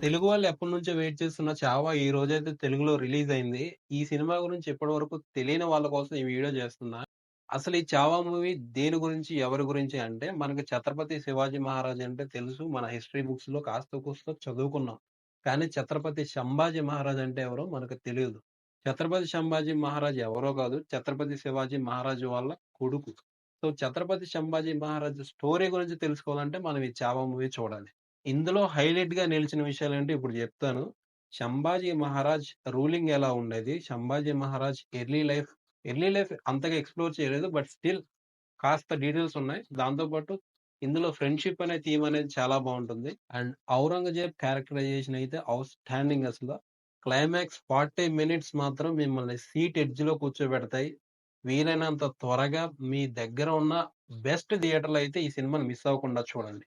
తెలుగు వాళ్ళు ఎప్పటినుంచో వెయిట్ చేస్తున్న 'చావా' ఈ రోజైతే తెలుగులో రిలీజ్ అయింది. ఈ సినిమా గురించి ఇప్పటివరకు తెలియని వాళ్ళ కోసం ఈ వీడియో చేస్తున్నా. అసలు ఈ 'చావా' మూవీ దేని గురించి, ఎవరి గురించి అంటే మనకి 'ఛత్రపతి శివాజీ మహారాజ్' అంటే తెలుసు. మన హిస్టరీ బుక్స్‌లో కాస్తో కూస్తో చదువుకున్నాం. కానీ 'ఛత్రపతి సంభాజీ మహారాజ్' అంటే ఎవరో మనకు తెలీదు. 'ఛత్రపతి సంభాజీ మహారాజ్' ఎవరో కాదు. 'ఛత్రపతి శివాజీ మహారాజ్' వాళ్ళ కొడుకు. సో, 'ఛత్రపతి సంభాజీ మహారాజ్' స్టోరీ గురించి తెలుసుకోవాలంటే మనం ఈ 'చావా' మూవీ చూడాలి. ఇందులో హైలైట్‌గా నిలిచిన విషయాలేంటి ఇప్పుడు జెప్తాను. 'సంభాజీ మహారాజ్' రూలింగ్ ఎలా ఉండేది? 'సంభాజీ మహారాజ్' ఎర్లీ లైఫ్ అంతగా ఎక్స్‌ప్లోర్ చేయలేదు. బట్ స్టిల్ కాస్త డీటెయిల్స్ ఉన్నాయి. దాంతో పాటు ఇందులో ఫ్రెండ్‌షిప్ అనే థీమ్ అనేది చాలా బావుంటుంది. అండ్ 'ఔరంగజేబ్' క్యారెక్టరైజేషన్ అయితే ఔట్‌స్టాండింగ్ అసల. క్లైమాక్స్ 40 మినిట్స్ మాత్రం మిమ్మల్ని సీట్ ఎడ్జ్‌లో కూర్చోబెడతాయి. వీలైనంత త్వరగా మీ దగ్గర ఉన్న బెస్ట్ థియేటర్‌లో అయితే ఈ సినిమాని మిస్ అవ్వకుండా చూడండి.